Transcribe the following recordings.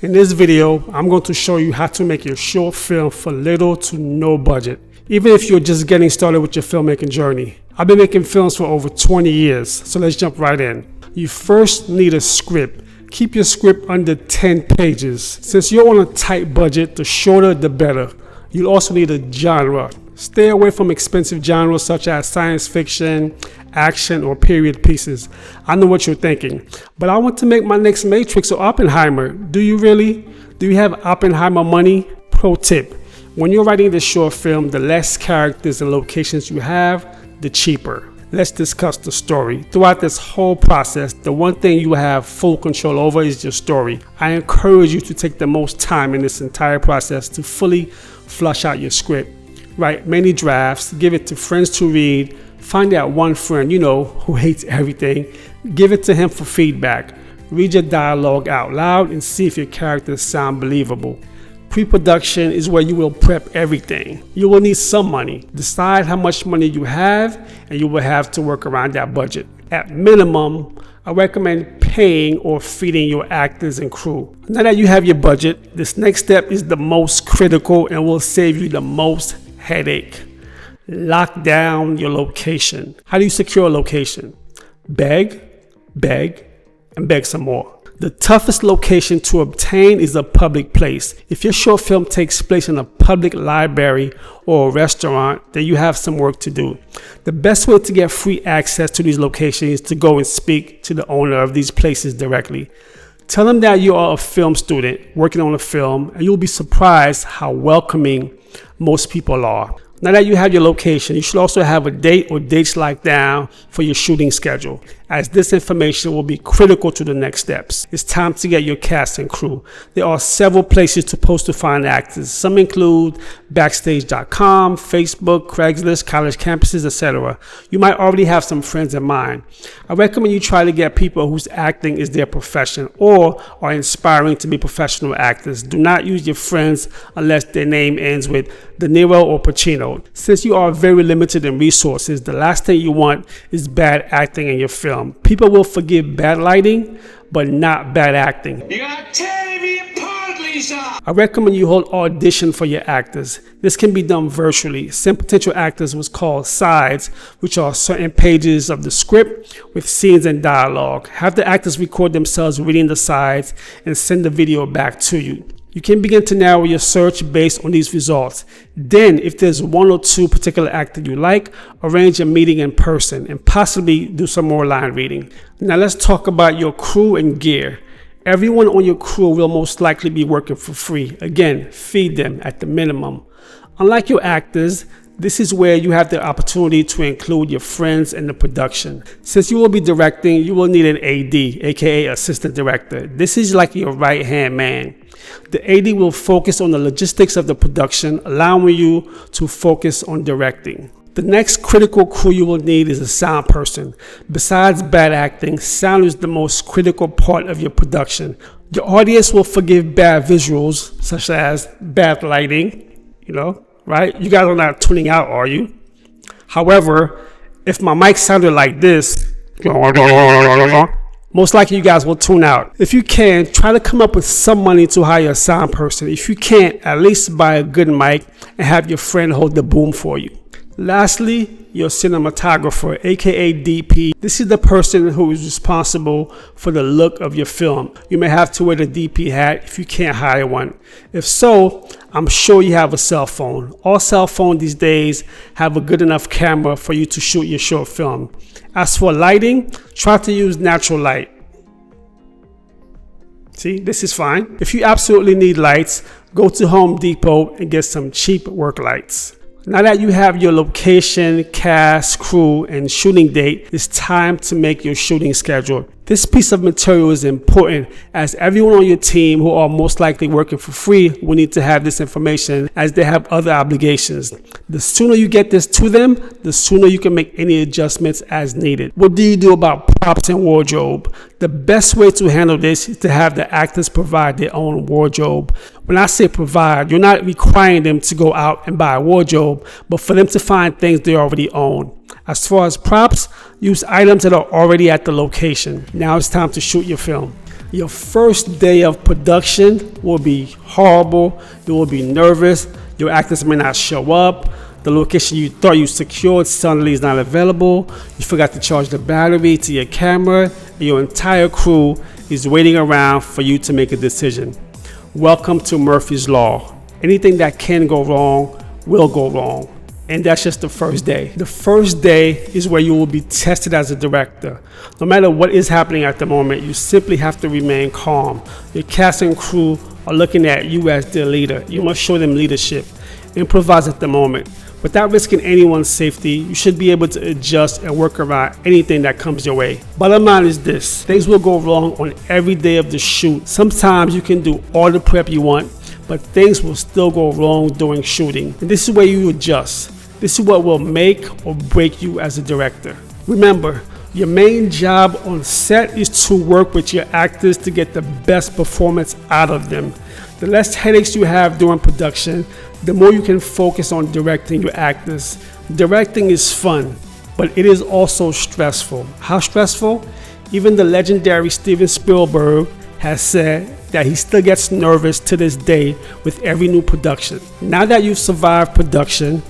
In this video, I'm going to show you how to make your short film for little to no budget, even if you're just getting started with your filmmaking journey. I've been making films for over 20 years, so let's jump right in. You first need a script. Keep your script under 10 pages. Since you're on a tight budget, the shorter the better. You'll also need a genre. Stay away from expensive genres such as science fiction, action, or period pieces. I know what you're thinking, but I want to make my next Matrix or Oppenheimer. Do you really? Do you have Oppenheimer money? Pro tip: when you're writing this short film, the less characters and locations you have, the cheaper. Let's discuss the story. Throughout this whole process, the one thing you have full control over is your story. I encourage you to take the most time in this entire process to fully flush out your script. Write many drafts, give it to friends to read, find that one friend you know who hates everything, give it to him for feedback. Read your dialogue out loud and see if your characters sound believable. Pre-production is where you will prep everything. You will need some money. Decide how much money you have and you will have to work around that budget. At minimum, I recommend paying or feeding your actors and crew. Now that you have your budget, this next step is the most critical and will save you the most headache. Lock down your location. How do you secure a location? Beg, and beg some more. The toughest location to obtain is a public place. If your short film takes place in a public library or a restaurant, then you have some work to do. The best way to get free access to these locations is to go and speak to the owner of these places directly. Tell them that you are a film student working on a film, and you'll be surprised how welcoming most people are. Now that you have your location, you should also have a date or dates locked down for your shooting schedule, as this information will be critical to the next steps. It's time to get your cast and crew. There are several places to post to find actors. Some include Backstage.com, Facebook, Craigslist, college campuses, etc. You might already have some friends in mind. I recommend you try to get people whose acting is their profession or are inspiring to be professional actors. Do not use your friends unless their name ends with De Niro or Pacino. Since you are very limited in resources, the last thing you want is bad acting in your film. People will forgive bad lighting, but not bad acting. You gotta tear me apart, Lisa! I recommend you hold audition for your actors. This can be done virtually. Some potential actors was called sides, which are certain pages of the script with scenes and dialogue. Have the actors record themselves reading the sides and send the video back to you. You can begin to narrow your search based on these results. Then, if there's one or two particular actor you like, arrange a meeting in person and possibly do some more line reading. Now let's talk about your crew and gear. Everyone on your crew will most likely be working for free. Again, feed them at the minimum. Unlike your actors, this is where you have the opportunity to include your friends in the production. Since you will be directing, you will need an AD, aka assistant director. This is like your right-hand man. The AD will focus on the logistics of the production, allowing you to focus on directing. The next critical crew you will need is a sound person. Besides bad acting, sound is the most critical part of your production. Your audience will forgive bad visuals, such as bad lighting, right? You guys are not tuning out, are you? However, if my mic sounded like this, most likely you guys will tune out. If you can, try to come up with some money to hire a sound person. If you can't, at least buy a good mic and have your friend hold the boom for you. Lastly, your cinematographer, aka DP. This is the person who is responsible for the look of your film. You may have to wear the DP hat if you can't hire one. If so, I'm sure you have a cell phone. All cell phones these days have a good enough camera for you to shoot your short film. As for lighting, try to use natural light. See, this is fine. If you absolutely need lights, go to Home Depot and get some cheap work lights. Now that you have your location, cast, crew, and shooting date, it's time to make your shooting schedule. This piece of material is important as everyone on your team who are most likely working for free will need to have this information as they have other obligations. The sooner you get this to them, the sooner you can make any adjustments as needed. What do you do about props and wardrobe? The best way to handle this is to have the actors provide their own wardrobe. When I say provide, you're not requiring them to go out and buy a wardrobe, but for them to find things they already own. As far as props, use items that are already at the location. Now it's time to shoot your film. Your first day of production will be horrible. You will be nervous. Your actors may not show up. The location you thought you secured suddenly is not available. You forgot to charge the battery to your camera, and your entire crew is waiting around for you to make a decision. Welcome to Murphy's Law. Anything that can go wrong will go wrong. And that's just the first day. The first day is where you will be tested as a director. No matter what is happening at the moment, you simply have to remain calm. Your cast and crew are looking at you as their leader. You must show them leadership. Improvise at the moment. Without risking anyone's safety, you should be able to adjust and work around anything that comes your way. Bottom line is this: things will go wrong on every day of the shoot. Sometimes you can do all the prep you want, but things will still go wrong during shooting. And this is where you adjust. This is what will make or break you as a director. Remember, your main job on set is to work with your actors to get the best performance out of them. The less headaches you have during production, the more you can focus on directing your actors. Directing is fun, but it is also stressful. How stressful? Even the legendary Steven Spielberg has said that he still gets nervous to this day with every new production. Now that you've survived production,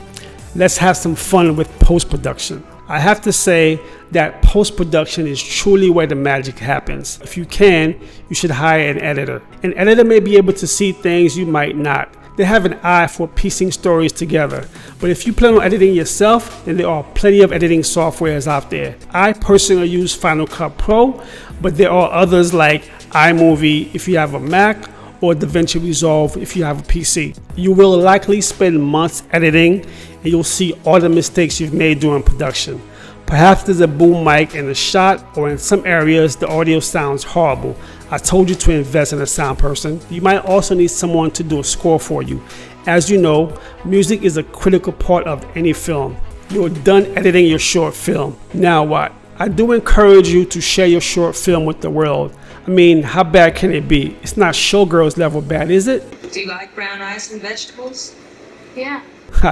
let's have some fun with post-production. I have to say that post-production is truly where the magic happens. If you can, you should hire an editor. An editor may be able to see things you might not. They have an eye for piecing stories together. But if you plan on editing yourself, then there are plenty of editing softwares out there. I personally use Final Cut Pro, but there are others like iMovie if you have a Mac, or DaVinci Resolve if you have a PC. You will likely spend months editing, and you'll see all the mistakes you've made during production. Perhaps there's a boom mic in the shot, or in some areas the audio sounds horrible. I told you to invest in a sound person. You might also need someone to do a score for you. As you know, music is a critical part of any film. You're done editing your short film. Now what? I do encourage you to share your short film with the world. I mean, how bad can it be? It's not Showgirls level bad, is it? Do you like brown rice and vegetables? Yeah.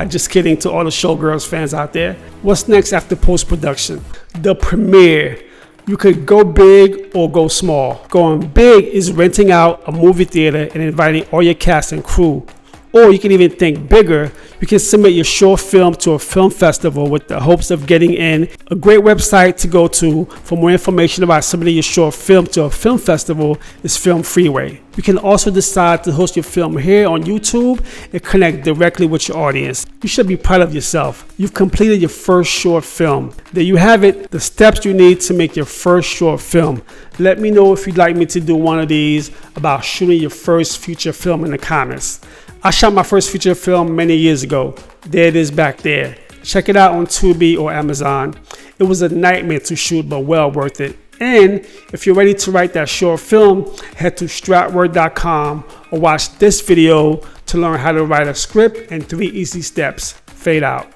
Just kidding to all the Showgirls fans out there. What's next after post-production? The premiere. You could go big or go small. Going big is renting out a movie theater and inviting all your cast and crew. Or you can even think bigger. You can submit your short film to a film festival with the hopes of getting in. A great website to go to for more information about submitting your short film to a film festival is Film Freeway. You can also decide to host your film here on YouTube and connect directly with your audience. You should be proud of yourself. You've completed your first short film. There you have it, the steps you need to make your first short film. Let me know if you'd like me to do one of these about shooting your first feature film in the comments. I shot my first feature film many years ago. There it is back there. Check it out on Tubi or Amazon. It was a nightmare to shoot, but well worth it. And if you're ready to write that short film, head to Stratword.com or watch this video to learn how to write a script in 3 easy steps. Fade out.